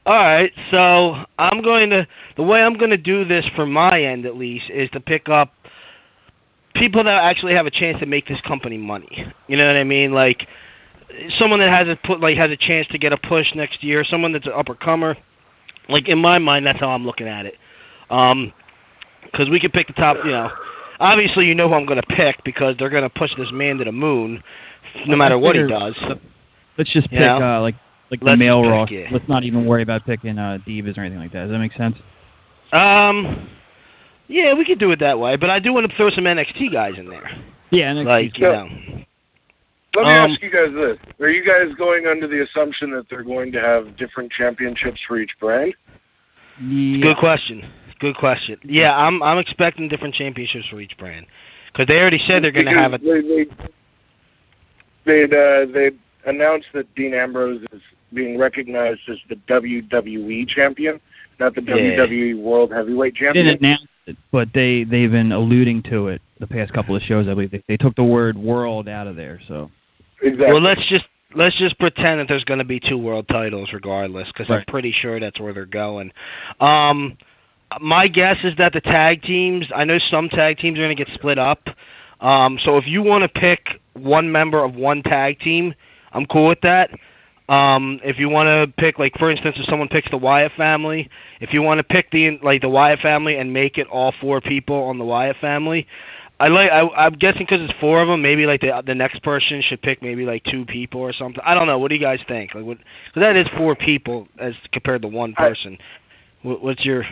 All right, so the way I'm going to do this from my end at least is to pick up people that actually have a chance to make this company money. You know what I mean? Like someone that has a chance to get a push next year, someone that's an upper comer. Like in my mind, that's how I'm looking at it. Because we can pick the top. Obviously you know who I'm going to pick because they're going to push this man to the moon, no matter what he does. Let's just pick like the male Raw. Let's not even worry about picking divas or anything like that. Does that make sense? Yeah, we could do it that way, but I do want to throw some NXT guys in there. Yeah, NXT. Like, Let me ask you guys this. Are you guys going under the assumption that they're going to have different championships for each brand? Yeah. Good question. Yeah, I'm expecting different championships for each brand. Because they already said they're going to have it. They announced that Dean Ambrose is being recognized as the WWE champion, not the WWE World Heavyweight Champion. They didn't announce it, but they've been alluding to it the past couple of shows. I believe they took the word "world" out of there. So exactly. Well, let's just pretend that there's going to be 2 world titles regardless, because I'm pretty sure that's where they're going. My guess is that the tag teams. I know some tag teams are going to get split up. So if you want to pick one member of one tag team, I'm cool with that. If you want to pick, like, for instance, if someone picks the Wyatt family, if you want to pick the Wyatt family and make it all 4 people on the Wyatt family, I'm guessing because it's 4 of them, maybe like the next person should pick maybe like 2 people or something. I don't know. What do you guys think? Like, because that is 4 people as compared to one person. What's your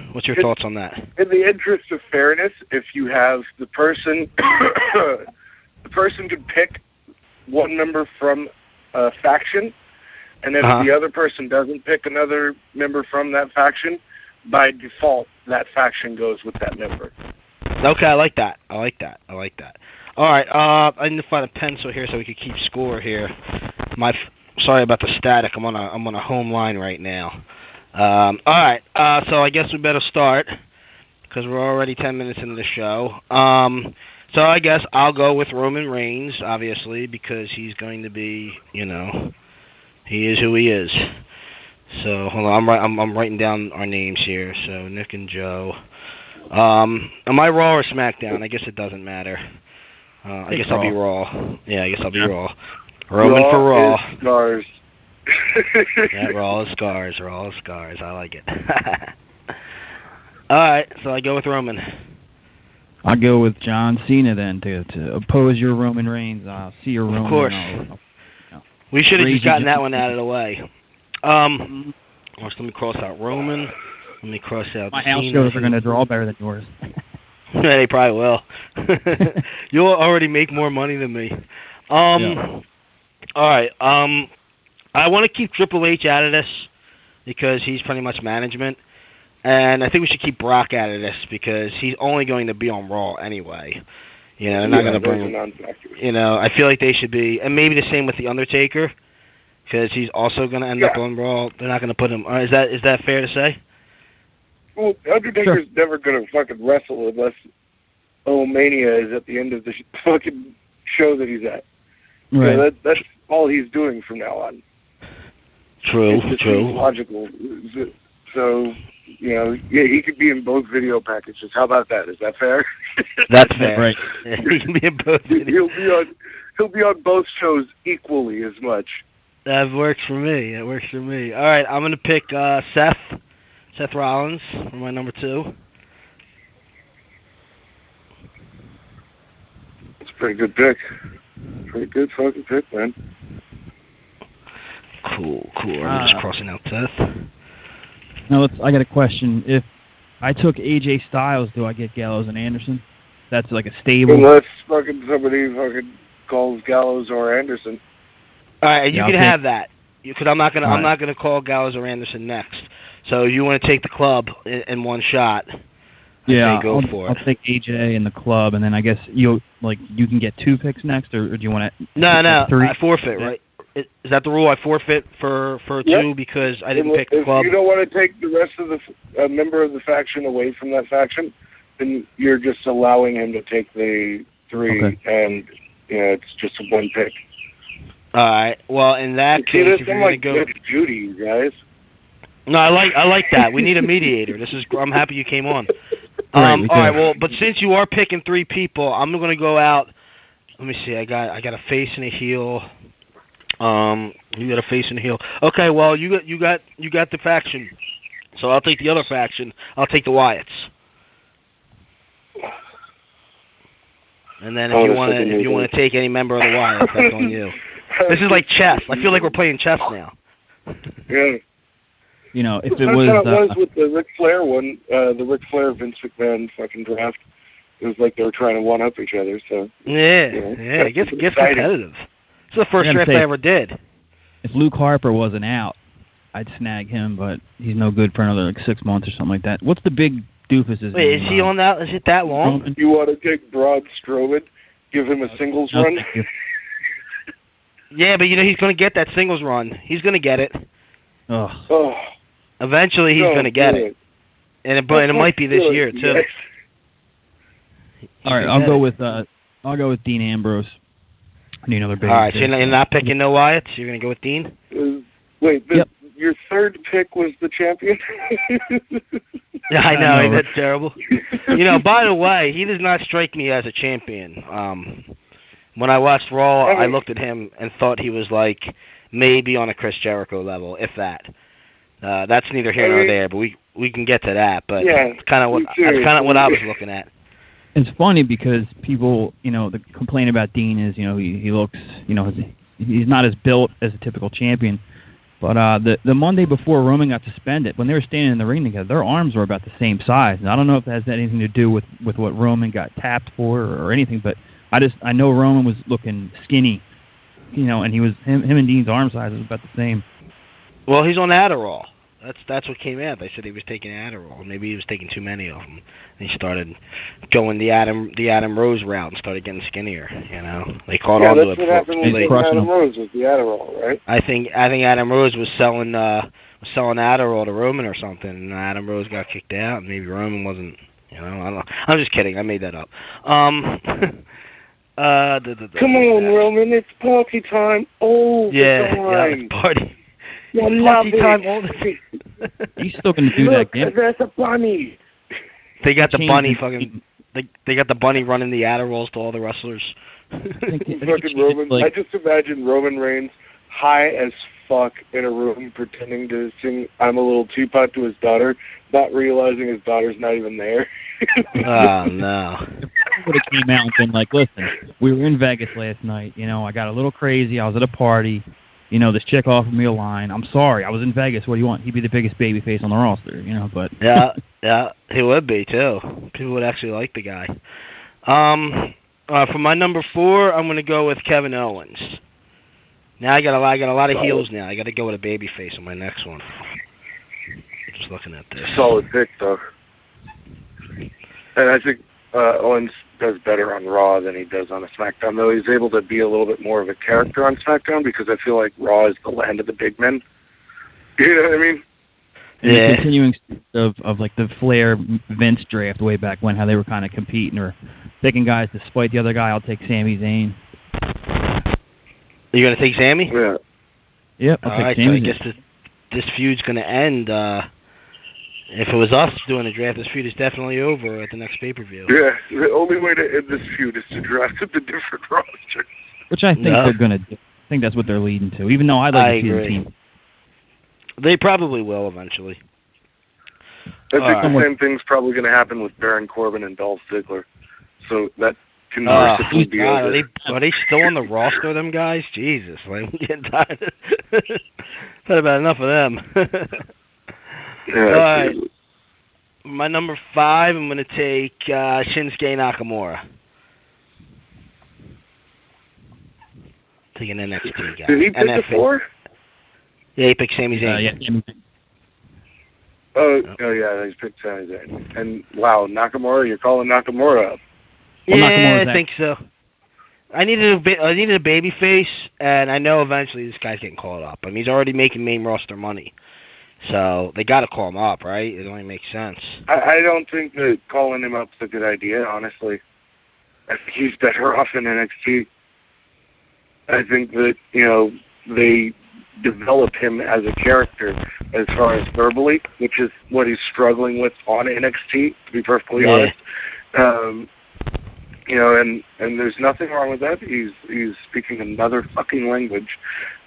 thoughts on that? In the interest of fairness, if you have the person, the person could pick one member from a faction. And if the other person doesn't pick another member from that faction, by default, that faction goes with that member. Okay, I like that. All right, I need to find a pencil here so we can keep score here. Sorry about the static. I'm on a home line right now. All right, so I guess we better start because we're already 10 minutes into the show. So I guess I'll go with Roman Reigns, obviously, because he's going to be, he is who he is. So hold on, I'm writing down our names here. So Nick and Joe. Am I Raw or SmackDown? I guess it doesn't matter. I guess I'll be Raw. Yeah, I guess I'll be Raw. Roman for Raw. Scars. Yeah, Raw is scars. I like it. All right, so I go with Roman. I'll go with John Cena then to oppose your Roman Reigns. I'll see your Roman. Of course. We should have just gotten that one out of the way. Let me cross out Roman. Let me cross out My house shows are going to draw better than yours. Yeah, they probably will. You'll already make more money than me. All right. I want to keep Triple H out of this because he's pretty much management. And I think we should keep Brock out of this because he's only going to be on Raw anyway. They're not going to bring him. I feel like they should be, and maybe the same with The Undertaker because he's also going to end up on Raw. They're not going to put him. Is that fair to say? Well, Undertaker's never going to fucking wrestle unless Mania is at the end of the fucking show that he's at. Right. That's all he's doing from now on. True. Logical. So, he could be in both video packages. How about that? Is that fair? That's fair. Right. He can be in both. He'll be on both shows equally as much. That works for me. All right, I'm gonna pick Seth Rollins for my number 2. It's a pretty good pick. Pretty good fucking pick, man. Cool. I'm just crossing out Seth. Now, I got a question. If I took AJ Styles, do I get Gallows and Anderson? That's like a stable. Unless somebody calls Gallows or Anderson. All right, you can have that. Because I'm not gonna call Gallows or Anderson next. So you want to take the club in one shot? Go for it. I'll take AJ in the club, and then I guess you can get 2 picks next, or do you want to? No, 3? I forfeit, right? Is that the rule? I forfeit for 2 because I didn't pick the club? If you don't want to take the rest of the member of the faction away from that faction, then you're just allowing him to take the 3, and it's just a 1 pick. All right. Well, in that case, if you're going to go... Judy, you guys. No, I like that. We need a mediator. I'm happy you came on. All right. Well, but since you are picking 3 people, I'm going to go out. Let me see. I got a face and a heel. You got a face and a heel. Okay. Well, you got the faction. So I'll take the other faction. I'll take the Wyatts. And then if you want to take any member of the Wyatts, that's on you. This is like chess. I feel like we're playing chess now. Yeah. You know, if it That's was... how it was with the Ric Flair one, the Ric Flair Vince McMahon fucking draft. It was like they were trying to one-up each other, so... Yeah, it gets competitive. It's the first draft I ever did. If Luke Harper wasn't out, I'd snag him, but he's no good for another 6 months or something like that. What's the big doofus? Wait, is he on that? Is it that long? You want to take Braun Strowman, give him a singles run? Yeah, but he's going to get that singles run. He's going to get it. Oh. Eventually, he's going to get it, and it might be this year too. Yes. All right, I'll go with Dean Ambrose. I need another big. All right, so you're not picking no Wyatts. You're going to go with Dean. Wait, your third pick was the champion? Yeah, I know. That's terrible. By the way, he does not strike me as a champion. When I watched Raw, I looked at him and thought he was like maybe on a Chris Jericho level, if that. That's neither here nor there, but we can get to that. But that's kind of what I was looking at. It's funny because people, the complaint about Dean is, he looks, he's not as built as a typical champion. But the Monday before Roman got suspended, when they were standing in the ring together, their arms were about the same size. And I don't know if that has anything to do with what Roman got tapped for or anything, but I know Roman was looking skinny, and him and Dean's arm size was about the same. Well, he's on Adderall. That's what came out. They said he was taking Adderall. Maybe he was taking too many of them. And he started going the Adam Rose route and started getting skinnier. They caught on to it. That's what happened with Adam Rose with the Adderall, right? I think Adam Rose was selling Adderall to Roman or something, and Adam Rose got kicked out. And maybe Roman wasn't. I don't know. I'm just kidding. I made that up. Come on, Roman, it's party time all the time. Yeah, party. Party time all the time. He's still going to do that again. There's a bunny. They got the bunny fucking. They got the bunny running the Adderalls to all the wrestlers. Fucking Roman. I just imagine Roman Reigns high as fuck in a room pretending to sing "I'm a Little Teapot" to his daughter, not realizing his daughter's not even there. Oh no. Would have came out and been like, listen, we were in Vegas last night. I got a little crazy. I was at a party. This chick offered me a line. I'm sorry. I was in Vegas. What do you want? He'd be the biggest babyface on the roster. But yeah, he would be too. People would actually like the guy. For my number 4, I'm going to go with Kevin Owens. Now I got a lot of heels now. I got to go with a babyface on my next one. Just looking at this. Solid pick though. And I think Owens does better on Raw than he does on a SmackDown, though he's able to be a little bit more of a character on SmackDown because I feel like Raw is the land of the big men. You know what I mean? Yeah. The continuing of like the Flair Vince draft way back when, how they were kind of competing or picking guys to spite the other guy. I'll take Sami Zayn. You're gonna take Sami? Yeah. Yep. I'll take Sami. So I guess this feud's gonna end. If it was us doing the draft, this feud is definitely over at the next pay-per-view. Yeah, the only way to end this feud is to draft the different rosters. Which I think they're going to do. I think that's what they're leading to, even though I'd like to see the team. They probably will eventually. I think the same thing's probably going to happen with Baron Corbin and Dolph Ziggler. So that can mercifully be over. Are they still on the roster, them guys? Jesus, I'm getting tired. Had about enough of them. Yeah, all right. My number 5, I'm going to take Shinsuke Nakamura. Taking an NXT guy. Did he pick the 4? Yeah, he picked Sami Zayn. Oh, yeah, he picked Sami Zayn. And, wow, Nakamura, you're calling Nakamura up. Yeah, I think so. I needed a baby face, and I know eventually this guy's getting called up. I mean, he's already making main roster money. So they got to call him up, right? It only makes sense. I don't think that calling him up's a good idea, honestly. I think he's better off in NXT. I think that, they develop him as a character as far as verbally, which is what he's struggling with on NXT, to be perfectly honest. You know, and there's nothing wrong with that. He's speaking another fucking language.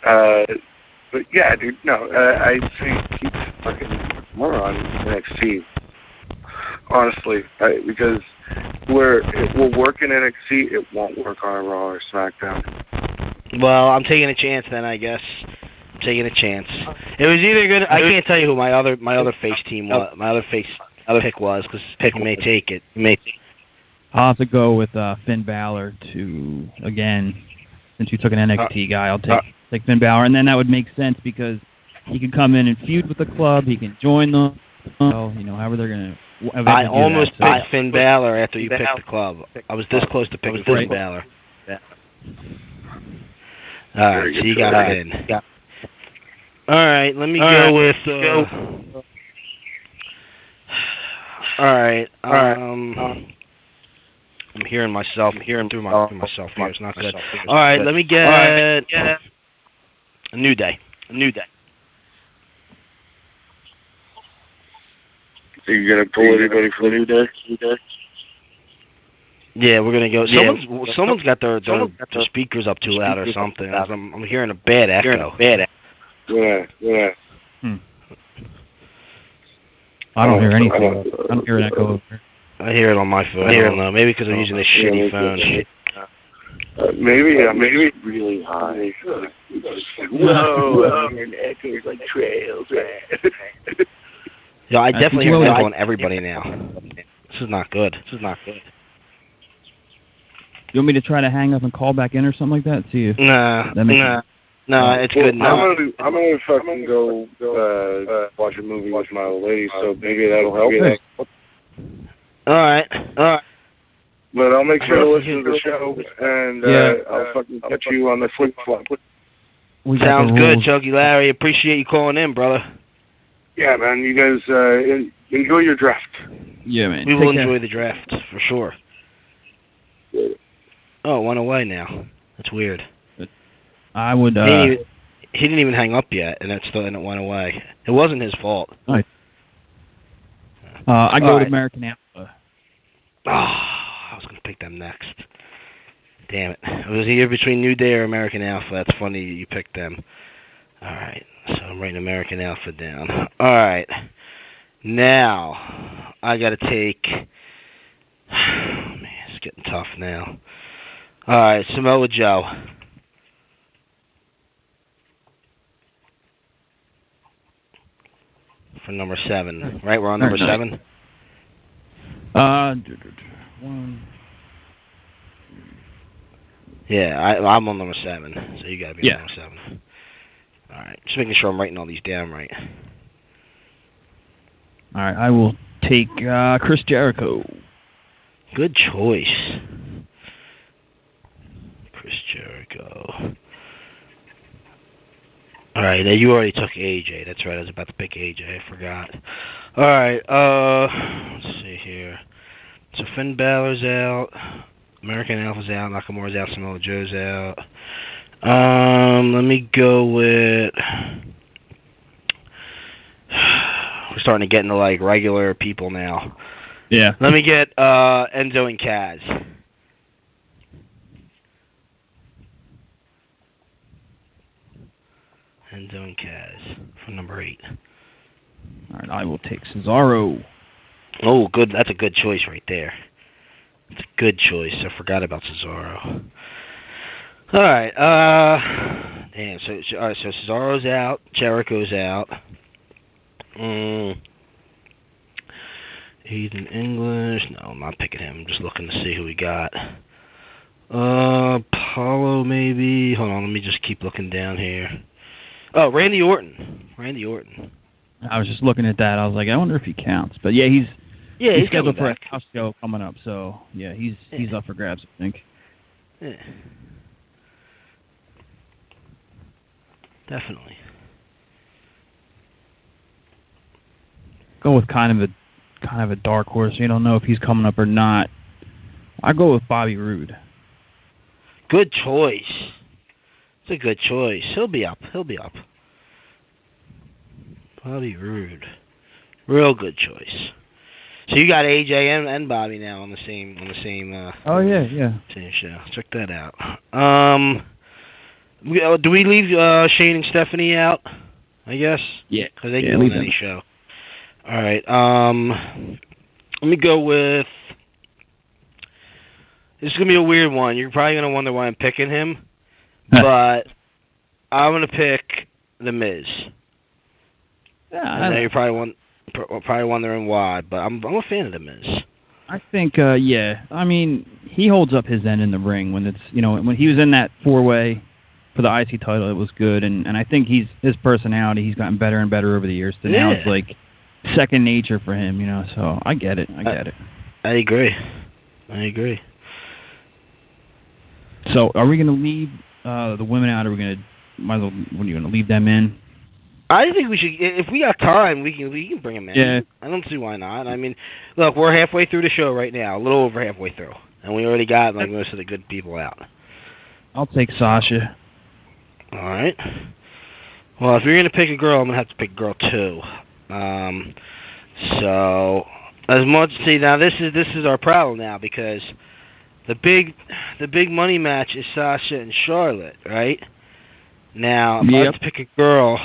But yeah, dude, no, I think keep fucking more on NXT. Honestly, because it will work in NXT, it won't work on a Raw or SmackDown. Well, I'm taking a chance then, I guess. I'm taking a chance. It was either good. I can't tell you who my other face team was. My other pick was, because pick may take it. I'll have to go with Finn Balor to, again, since you took an NXT guy, I'll take Finn Balor, and then that would make sense because he can come in and feud with the club. He can join them. You know, however they're going to. I almost picked Finn Balor after you picked the club. I was this close to picking Finn Balor. All right, so you got it in. All right, let me go with. All right. I'm hearing myself. I'm hearing through myself here. It's not good. All right, let me get a New Day. So you're gonna pull anybody for New Day? Yeah, we're gonna go. Someone's got their speakers up too loud or something. I'm hearing a bad echo. Yeah. I don't hear anything. I don't hear an echo over here. I hear it on my phone. I don't know. Maybe because I'm using this shitty phone. Maybe it's really high. Whoa, I'm hearing echoes like trails. Yeah, I definitely hear that on everybody now. This is not good. You want me to try to hang up and call back in or something like that? See if No, it's good now. I'm gonna fucking go watch a movie with my old lady, so maybe that'll help. All right. But I'll make sure to listen to the show, and I'll fucking catch you on the flip-flop. Sounds good, Chunky Larry. Appreciate you calling in, brother. Yeah, man. You guys enjoy your draft. Yeah, man. We will enjoy the draft, for sure. Oh, it went away now. That's weird. I would. He didn't even hang up yet, and it went away. It wasn't his fault. Right. I go to American Alpha. Oh, I was going to pick them next. Damn it. It was either between New Day or American Alpha. That's funny you picked them. All right. So I'm writing American Alpha down. All right. Now, I got to take... Man, it's getting tough now. All right, Samoa Joe. For number 7. Right, we're on number 7? Yeah, I'm on number 7, so you got to be on number 7. All right, just making sure I'm writing all these down right. All right, I will take Chris Jericho. Good choice. Chris Jericho. All right, now you already took AJ. That's right, I was about to pick AJ. I forgot. All right, let's see here. So Finn Balor's out. American Alpha's out. Nakamura's out. Samoa Joe's out. Let me go with... We're starting to get into, like, regular people now. Yeah. Let me get Enzo and Kaz. Enzo and Kaz for number 8. All right, I will take Cesaro. Oh, good. That's a good choice right there. It's a good choice. I forgot about Cesaro. All right. Damn. So Cesaro's out. Jericho's out. Eden English. No, I'm not picking him. I'm just looking to see who we got. Apollo maybe. Hold on. Let me just keep looking down here. Oh, Randy Orton. I was just looking at that. I was like, I wonder if he counts. But yeah, he's scheduled for a house show coming up. So yeah, he's up for grabs, I think. Yeah. Definitely. Go with kind of a dark horse. You don't know if he's coming up or not. I go with Bobby Roode. Good choice. It's a good choice. He'll be up. Bobby Roode. Real good choice. So you got AJ and Bobby now on the same Oh yeah. same show. Check that out. Do we leave Shane and Stephanie out? I guess. Yeah. Because they can go on any show. All right. Let me go with. This is gonna be a weird one. You're probably gonna wonder why I'm picking him, but I'm gonna pick The Miz. Yeah. I know you're probably wondering why, but I'm a fan of The Miz. I think, yeah. I mean, he holds up his end in the ring when it's, when he was in that 4-way for the IC title, it was good, and I think his personality, he's gotten better and better over the years. So now it's like second nature for him, So I get it. I agree. So are we going to leave the women out, or are we going to? Might as well. When are you going to leave them in? I think we should. If we got time, we can bring them in. Yeah. I don't see why not. I mean, look, we're halfway through the show right now, a little over halfway through, and we already got most of the good people out. I'll take Sasha. All right. Well, if you're gonna pick a girl, I'm gonna have to pick girl 2. So as much now, this is our problem now because the big money match is Sasha and Charlotte, right? Now, if I have to pick a girl.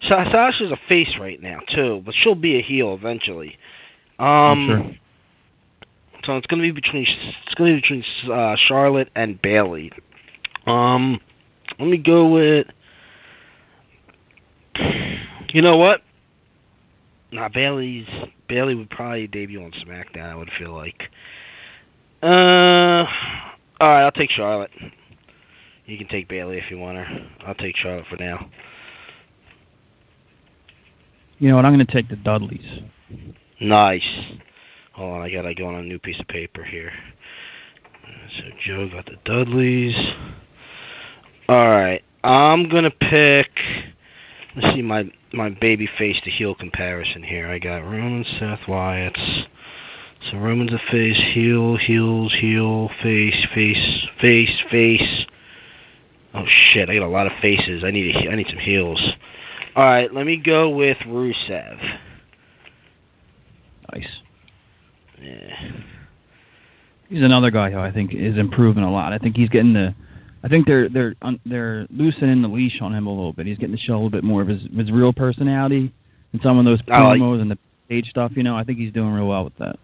Sasha's a face right now too, but she'll be a heel eventually. Sure. So it's gonna be between Charlotte and Bayley. Let me go with. You know what? Nah, Bayley would probably debut on SmackDown. I would feel like. All right, I'll take Charlotte. You can take Bayley if you want her. I'll take Charlotte for now. You know what? I'm going to take the Dudleys. Nice. Hold on, I got to go on a new piece of paper here. So Joe got the Dudleys. All right, I'm going to pick. Let's see my baby face to heel comparison here. I got Roman, Seth, Wyatt. So Roman's a face, heel, face. Oh shit! I got a lot of faces. I need some heels. All right, let me go with Rusev. Nice. Yeah. He's another guy who I think is improving a lot. I think he's getting I think they're loosening the leash on him a little bit. He's getting to show a little bit more of his real personality and some of those promos and the stage stuff. I think he's doing real well with that.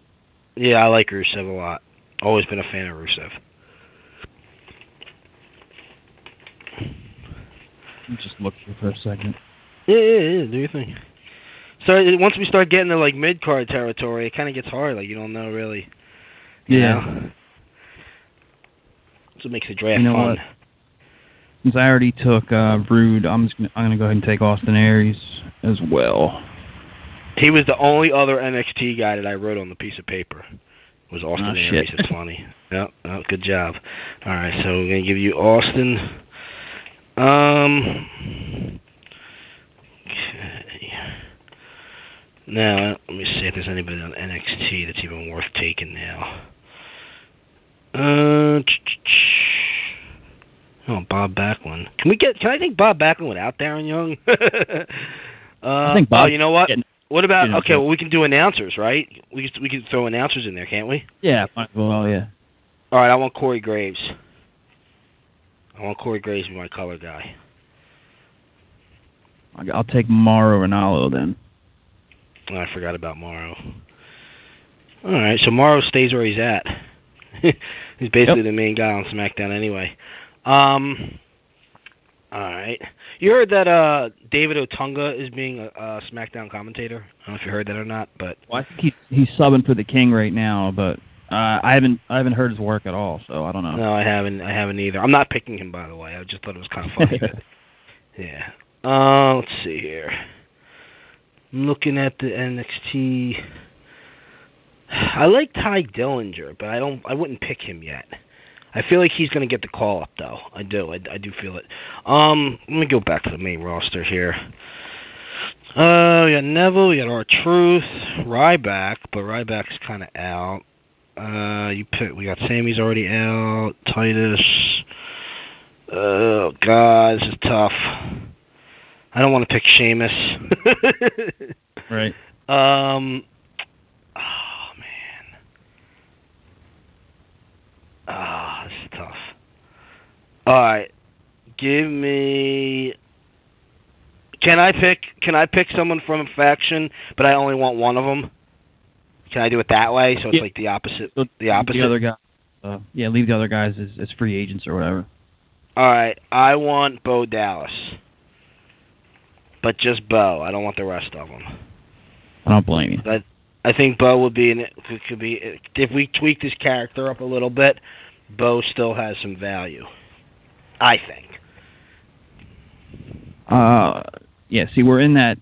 Yeah, I like Rusev a lot. Always been a fan of Rusev. Just look for a second. Yeah, do your thing. So once we start getting to like mid-card territory, it kind of gets hard. Like you don't know really. Yeah. That's what makes the draft fun. What? Since I already took Rude, I'm gonna go ahead and take Austin Aries as well. He was the only other NXT guy that I wrote on the piece of paper. Was Austin Aries? Shit. It's funny. Yep. Oh, good job. All right, so we're gonna give you Austin. Okay. Now, let me see if there's anybody on NXT that's even worth taking now. Oh, Bob Backlund. Can I take Bob Backlund without Darren Young? I think Bob. You know what? What about? Okay, well we can do announcers, right? We can throw announcers in there, can't we? Yeah. Well, yeah. All right, I want Corey Graves. I want Corey Graves to be my color guy. I'll take Mauro Ranallo then. Oh, I forgot about Mauro. All right, so Mauro stays where he's at. He's basically the main guy on SmackDown anyway. All right. You heard that David Otunga is being a SmackDown commentator? I don't know if you heard that or not, but well, I think he's subbing for the King right now, but I haven't heard his work at all, so I don't know. No, I haven't either. I'm not picking him, by the way. I just thought it was kind of funny. Yeah. Let's see here. I'm looking at the NXT. I like Ty Dillinger, but I wouldn't pick him yet. I feel like he's going to get the call up, though. I do feel it. Let me go back to the main roster here. We got Neville, we got R-Truth, Ryback, but Ryback's kind of out. We got Sammy's already out, Titus. Oh God, this is tough. I don't want to pick Sheamus. Right. Oh man. This is tough. All right. Give me. Can I pick someone from a faction, but I only want one of them? Can I do it that way? So it's like the opposite. The opposite. The other guy. Leave the other guys as free agents or whatever. All right. I want Bo Dallas, but just Bo. I don't want the rest of them. I don't blame you. But I think Bo would be could be if we tweaked his character up a little bit. Bo still has some value, I think. Yeah. See, we're in that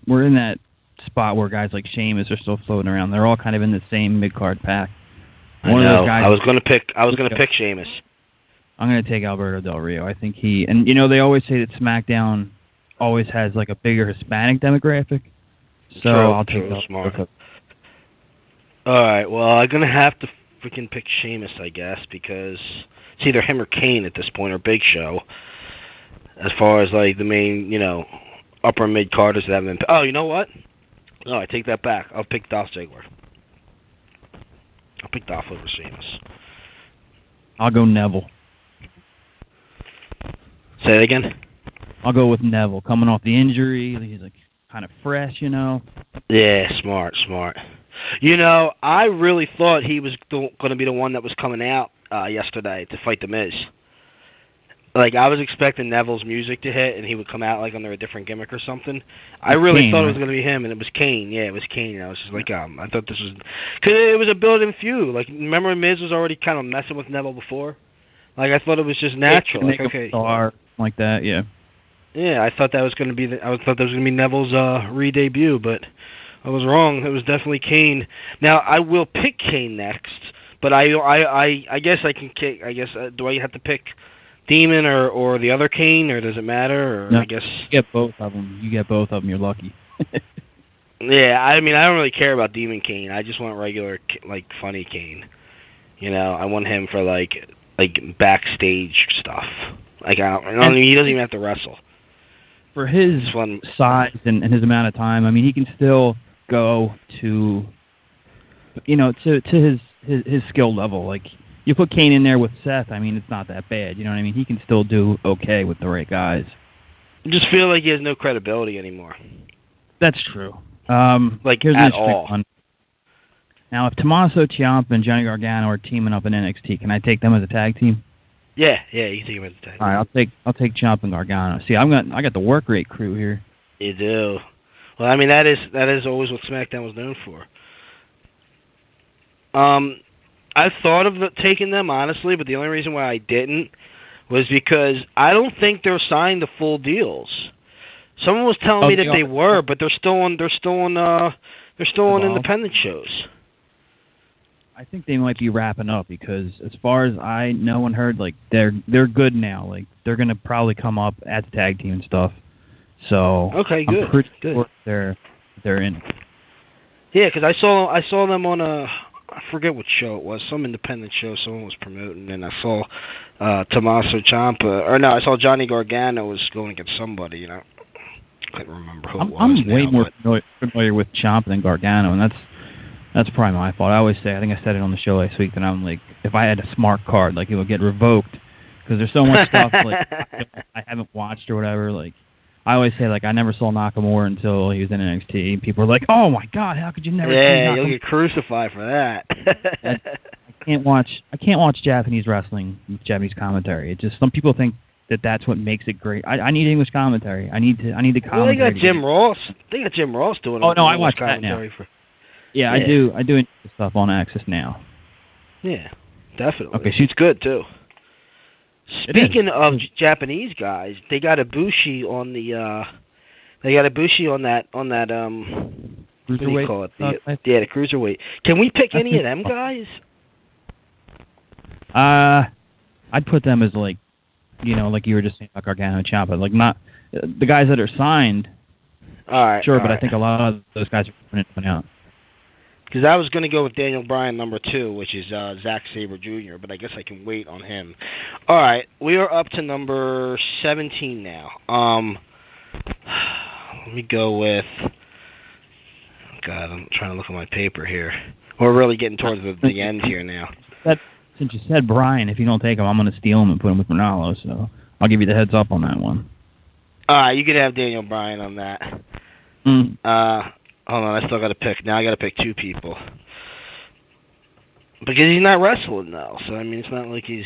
spot where guys like Sheamus are still floating around. They're all kind of in the same mid card pack. One of those guys. I was gonna pick Sheamus. I'm gonna take Alberto Del Rio. I think they always say that SmackDown always has like a bigger Hispanic demographic. So I'll take Del Rio. All right. Well, I'm gonna have to freaking pick Sheamus, I guess, because it's either him or Kane at this point, or Big Show. As far as like the main, upper mid carders that haven't been. Oh, you know what? No, I take that back. I'll pick Dolph Ziggler. I'll pick Dolph over Sheamus. I'll go Neville. Say it again. I'll go with Neville. Coming off the injury, he's like kind of fresh, Yeah, smart. I really thought he was going to be the one that was coming out yesterday to fight The Miz. Like, I was expecting Neville's music to hit, and he would come out, like, under a different gimmick or something. I really thought it was going to be him, and it was Kane. Yeah, it was Kane. I was just like, I thought this was... Because it was a built-in feud. Like, remember Miz was already kind of messing with Neville before? Like, I thought it was just natural. Like, okay. Star like that, yeah. Yeah, I thought that was going to be... Neville's re-debut, but I was wrong. It was definitely Kane. Now, I will pick Kane next, but I guess I can... do I have to pick... Demon or the other Kane, or does it matter? Or no, I guess you get both of them. You're lucky. Yeah, I mean, I don't really care about Demon Kane. I just want regular, like, funny Kane. I want him for like backstage stuff. Like, he doesn't even have to wrestle. For his size and his amount of time, I mean, he can still go to his skill level. Like, you put Kane in there with Seth, I mean, it's not that bad. You know what I mean? He can still do okay with the right guys. I just feel like he has no credibility anymore. That's true. Like, at all. Now, if Tommaso Ciampa and Johnny Gargano are teaming up in NXT, can I take them as a tag team? Yeah, you take them as a tag team. All right, I'll take Ciampa and Gargano. See, I got the work rate crew here. You do. Well, I mean, that is always what SmackDown was known for. I thought of taking them, honestly, but the only reason why I didn't was because I don't think they're signed to full deals. Someone was telling me that they were, but they're still on independent shows. I think they might be wrapping up because, as far as I know and heard, like they're good now. Like, they're gonna probably come up at the tag team and stuff. So okay, good. I'm pretty sure they're in. Yeah, because I saw them on I forget what show it was, some independent show someone was promoting, and I saw Tommaso Ciampa, I saw Johnny Gargano was going against somebody, I can't remember who it was. I'm way more familiar with Ciampa than Gargano, and that's probably my fault. I always say, I think I said it on the show last week, that I'm like, if I had a smart card, like, it would get revoked, because there's so much stuff, like, I haven't watched or whatever, like, I always say, like, I never saw Nakamura until he was in NXT. People are like, "Oh my God, how could you never?" see Nakamura? You'll get crucified for that. I can't watch Japanese wrestling with Japanese commentary. It just, some people think that's what makes it great. I need English commentary. I need the commentary. Well, they got Jim Ross. They got Jim Ross doing. Oh no, I watch that now. Yeah, I do stuff on Access now. Yeah, definitely. Okay, she's good too. Speaking of Japanese guys, they got Ibushi on the that what do you call it? The cruiserweight. Can we pick any of them guys? I'd put them as like like you were just saying about Gargano and Ciampa, like not the guys that are signed. All right. Sure, but I think a lot of those guys are coming out. Because I was going to go with Daniel Bryan number 2, which is Zack Sabre Jr., but I guess I can wait on him. All right, we are up to number 17 now. let me go with. God, I'm trying to look at my paper here. We're really getting towards the end here now. Since you said Brian, if you don't take him, I'm going to steal him and put him with Ronaldo. So I'll give you the heads up on that one. You could have Daniel Bryan on that. Mm. Hold on, I still got to pick. Now I got to pick 2 people. Because he's not wrestling, though. So, I mean, it's not like he's...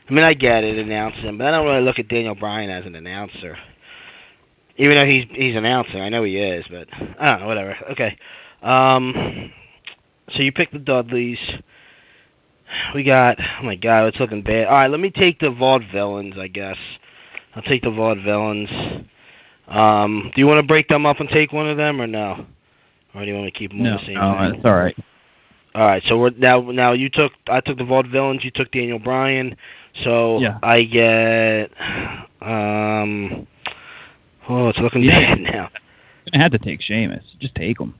I mean, I get it, announcing, but I don't really look at Daniel Bryan as an announcer. Even though he's announcing. I know he is, but I don't know, whatever. Okay. So you picked the Dudleys. We got... Oh, my God, it's looking bad. All right, let me take the Vaudevillains, I guess. I'll take the Vaudevillains. Do you want to break them up and take one of them, or no? Or do you want to keep them on the same thing? It's all right. All right, so we're now you took I took the Vaudevillains, you took Daniel Bryan, so yeah. I get it's looking bad now. I had to take Sheamus. Just take him.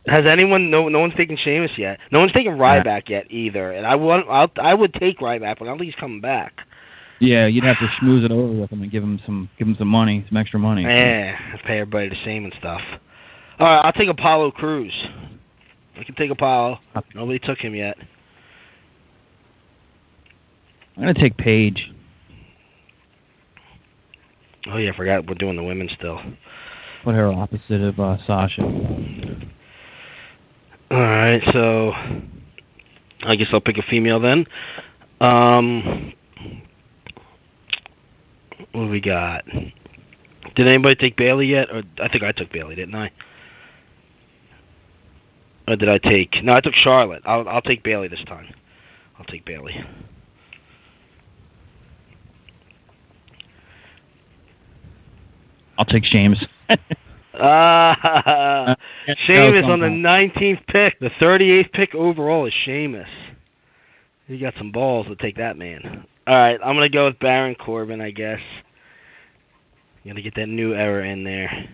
Has anyone? No one's taken Sheamus yet. No one's taken Ryback yet either, and I would take Ryback, but I don't think he's coming back. Yeah, you'd have to schmooze it over with him and give him some money, some extra money. Yeah, pay everybody the same and stuff. All right, I'll take Apollo Crews. I can take Apollo. Nobody took him yet. I'm going to take Paige. Oh, yeah, I forgot we're doing the women still. Put her opposite of Sasha. All right, so I guess I'll pick a female then. What do we got? Did anybody take Bayley yet? Or I think I took Bayley, didn't I? Or did I take... No, I took Charlotte. I'll take Bayley this time. I'll take Bayley. I'll take Sheamus. Sheamus on the 19th pick. The 38th pick overall is Sheamus. You got some balls to take that man. All right, I'm going to go with Baron Corbin, I guess. Got to get that new era in there.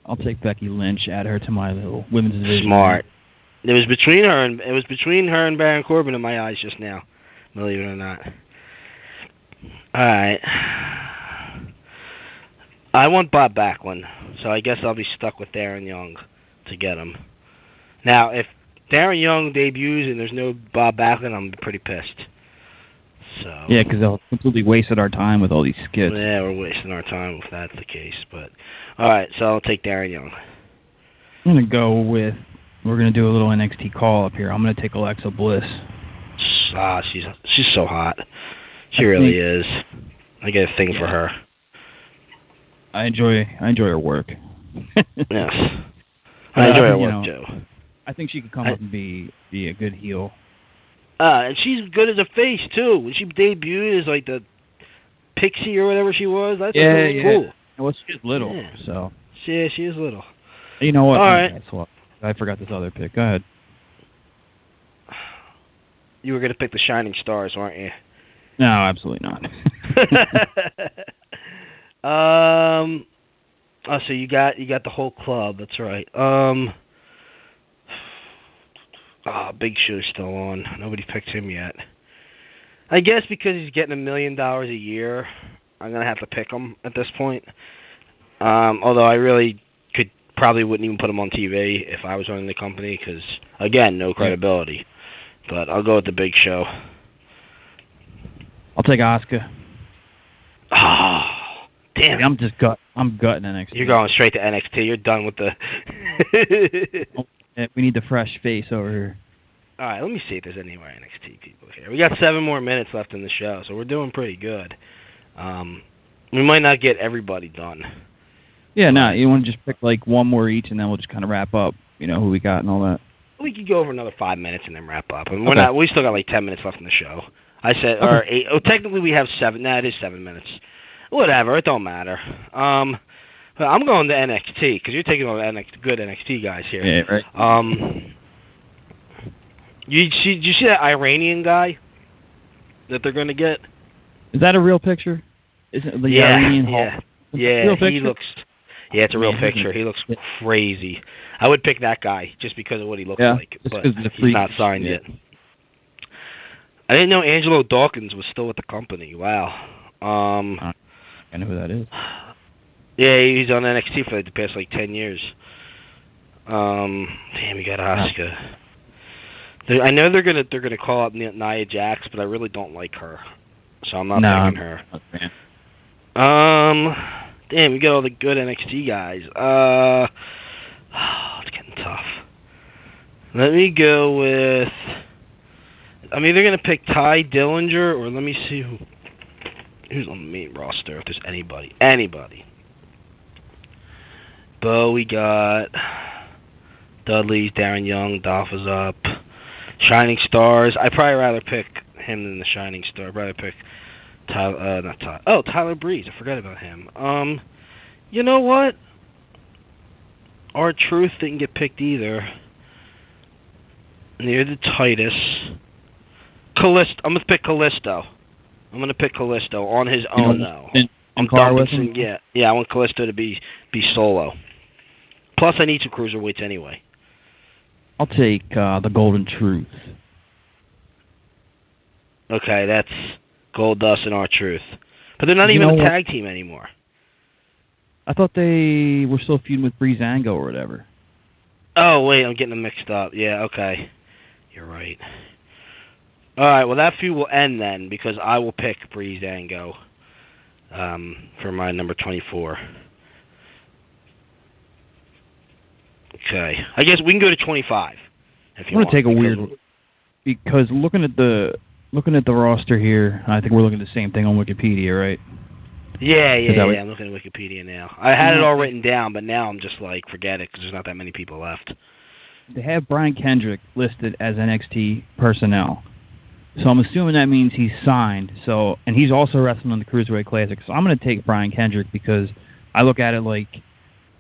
I'll take Becky Lynch. Add her to my little women's division. Smart. It was between her and Baron Corbin in my eyes just now. Believe it or not. All right. I want Bob Backlund, so I guess I'll be stuck with Darren Young to get him. Now, if Darren Young debuts and there's no Bob Backlund, I'm pretty pissed. So. Yeah, because they'll completely wasted our time with all these skits. Yeah, we're wasting our time if that's the case. But all right, so I'll take Darren Young. I'm gonna go with. We're gonna do a little NXT call up here. I'm gonna take Alexa Bliss. She's so hot. She really is. I get a thing for her. I enjoy her work. Yes, I enjoy her work too. I think she could come up and be a good heel. And she's good as a face too. When she debuted as like the Pixie or whatever she was, I thought that was cool. Well, she's little, so. She is little. You know what? All right. I forgot this other pick. Go ahead. You were gonna pick the Shining Stars, weren't you? No, absolutely not. Oh, so you got the whole club. That's right. Big Show's still on. Nobody picked him yet. I guess because he's getting $1 million a year, I'm gonna have to pick him at this point. Although I really probably wouldn't even put him on TV if I was running the company, because again, no credibility. But I'll go with the Big Show. I'll take Asuka. Oh, damn! I'm gutting NXT. You're going straight to NXT. You're done with the. We need the fresh face over here. All right, let me see if there's any more NXT people here. We got 7 more minutes left in the show, so we're doing pretty good. We might not get everybody done. Yeah, no, you want to just pick like one more each, and then we'll just kind of wrap up. You know who we got and all that. We could go over another 5 minutes and then wrap up. And we still got like 10 minutes left in the show. I said, or 8. Oh, technically we have 7. Nah, it is 7 minutes. Whatever, it don't matter. But I'm going to NXT because you're taking all the good NXT guys here. Yeah, right. You see that Iranian guy that they're going to get? Is that a real picture? Isn't it the Iranian Hulk? Yeah, he looks. Yeah, it's a real picture. He looks crazy. I would pick that guy just because of what he looks like, but he's not signed yet. I didn't know Angelo Dawkins was still with the company. Wow. I know who that is. Yeah, he's on NXT for the past 10 years. Damn, you got Asuka. I know they're gonna call up Nia Jax, but I really don't like her, so I'm not picking her. Okay. Damn, you got all the good NXT guys. It's getting tough. Let me go with. I'm either gonna pick Ty Dillinger or let me see who's on the main roster. If there's anybody. Bo, we got Dudley's, Darren Young, Dolph is up. Shining Stars. I'd probably rather pick him than the Shining Star. I'd rather pick Tyler Breeze. I forgot about him. You know what? R-Truth didn't get picked either. Near the Titus. I'm gonna pick Callisto. On his own though. On car with him? Yeah. I want Callisto to be solo. Plus, I need some cruiserweights anyway. I'll take the Golden Truth. Okay, that's Goldust and R-Truth. But they're not even a tag team anymore. I thought they were still feuding with Breezango or whatever. Oh, wait, I'm getting them mixed up. Yeah, okay. You're right. All right, well, that feud will end then because I will pick Breezango for my number 24. Okay. I guess we can go to 25 if you want. I'm going to take a weird because looking at the roster here, I think we're looking at the same thing on Wikipedia, right? Yeah. I'm looking at Wikipedia now. I had it all written down, but now I'm just forget it because there's not that many people left. They have Brian Kendrick listed as NXT personnel. So I'm assuming that means he's signed. So, and he's also wrestling on the Cruiserweight Classic. So I'm going to take Brian Kendrick because I look at it like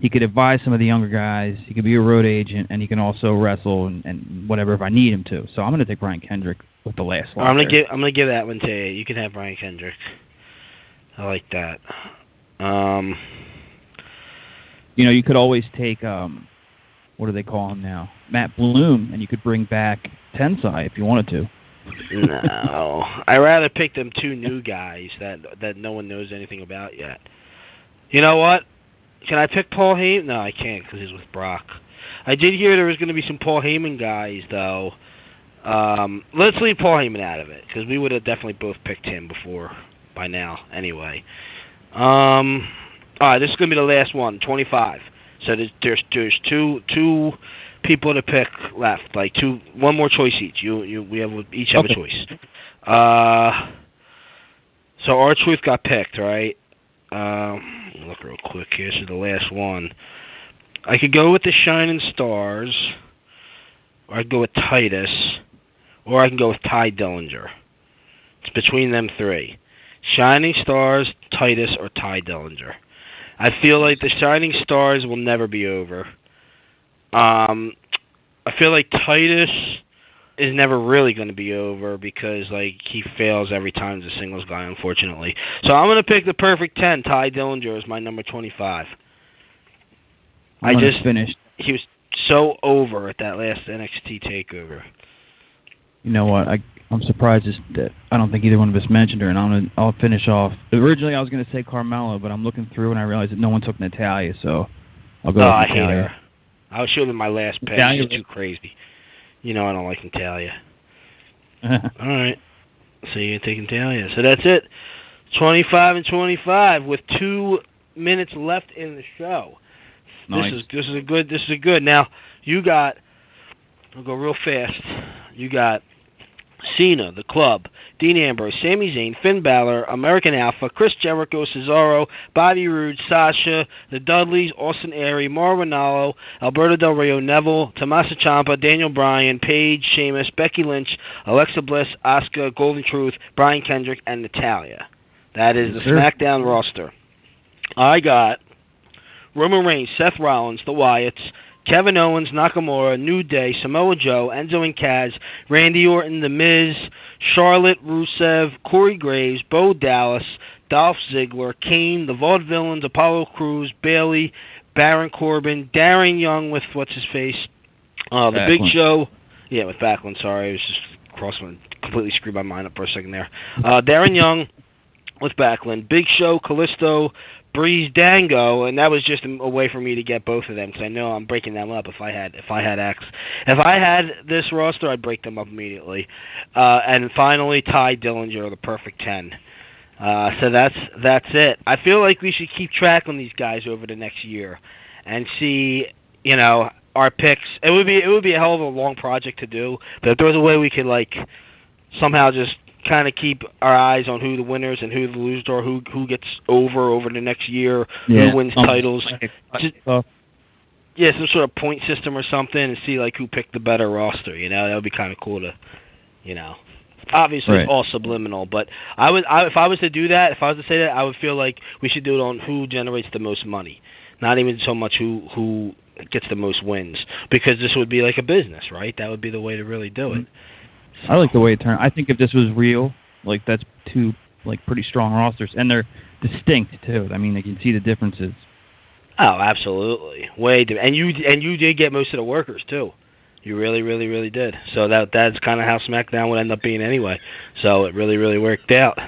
he could advise some of the younger guys. He could be a road agent, and he can also wrestle and whatever if I need him to. So I'm going to take Brian Kendrick with the last slot. I'm gonna give that one to you. You can have Brian Kendrick. I like that. You could always take what do they call him now? Matt Bloom, and you could bring back Tensai if you wanted to. No, I'd rather pick them two new guys that no one knows anything about yet. You know what? Can I pick Paul Heyman? No, I can't because he's with Brock. I did hear there was going to be some Paul Heyman guys, though. Let's leave Paul Heyman out of it because we would have definitely both picked him by now anyway. All right, this is going to be the last one, 25. So there's two people to pick left, one more choice each. We each have a choice. So R-Truth got picked, right? Look real quick here. This is the last one. I could go with the Shining Stars, or I could go with Titus, or I can go with Ty Dillinger. It's between them three. Shining Stars, Titus, or Ty Dillinger. I feel like the Shining Stars will never be over. I feel like Titus is never really going to be over because he fails every time as a singles guy, unfortunately. So I'm going to pick the perfect 10. Ty Dillinger is my number 25. Finished. He was so over at that last NXT takeover. You know what? I'm surprised that I don't think either one of us mentioned her, and I'll finish off. Originally, I was going to say Carmella, but I'm looking through and I realized that no one took Natalya, so I'll go with Natalya. I hate her. I was showing my last pick. She's too crazy. I don't like Natalya. All right. So you're taking Natalya. So that's it. 25 and 25 with 2 minutes left in the show. Nice. This is a good. Now you got. I'll go real fast. You got Cena, The Club, Dean Ambrose, Sami Zayn, Finn Balor, American Alpha, Chris Jericho, Cesaro, Bobby Roode, Sasha, The Dudleys, Austin Aries, Mauro Ranallo, Alberto Del Rio, Neville, Tommaso Ciampa, Daniel Bryan, Paige, Sheamus, Becky Lynch, Alexa Bliss, Asuka, Golden Truth, Brian Kendrick, and Natalya. That is the SmackDown roster. I got Roman Reigns, Seth Rollins, The Wyatts, Kevin Owens, Nakamura, New Day, Samoa Joe, Enzo and Kaz, Randy Orton, The Miz, Charlotte, Rusev, Corey Graves, Bo Dallas, Dolph Ziggler, Kane, The Vaudevillains, Apollo Crews, Bayley, Baron Corbin, Darren Young with what's-his-face, The Big Show. Yeah, with Backlund, sorry. I was just completely screwed my mind up for a second there. Darren Young, with Backlund. Big Show, Callisto, Breeze, Dango, and that was just a way for me to get both of them because I know I'm breaking them up if I had this roster, I'd break them up immediately. And finally, Ty Dillinger, the perfect 10. So that's it. I feel like we should keep track on these guys over the next year and see, our picks. It would be a hell of a long project to do, but if there was a way we could somehow just kind of keep our eyes on who the winners and who the losers are, who gets over the next year, who wins titles. Yeah, some sort of point system or something, and see who picked the better roster. That would be kind of cool to, Obviously, it's all subliminal, but if I was to do that, if I was to say that, I would feel like we should do it on who generates the most money, not even so much who gets the most wins, because this would be like a business, right? That would be the way to really do it. So. I like the way it turned. I think if this was real, that's two pretty strong rosters, and they're distinct too. I mean, they can see the differences. Oh, absolutely. And you did get most of the workers too. You really, really, really did. So that's kind of how SmackDown would end up being anyway. So it really, really worked out.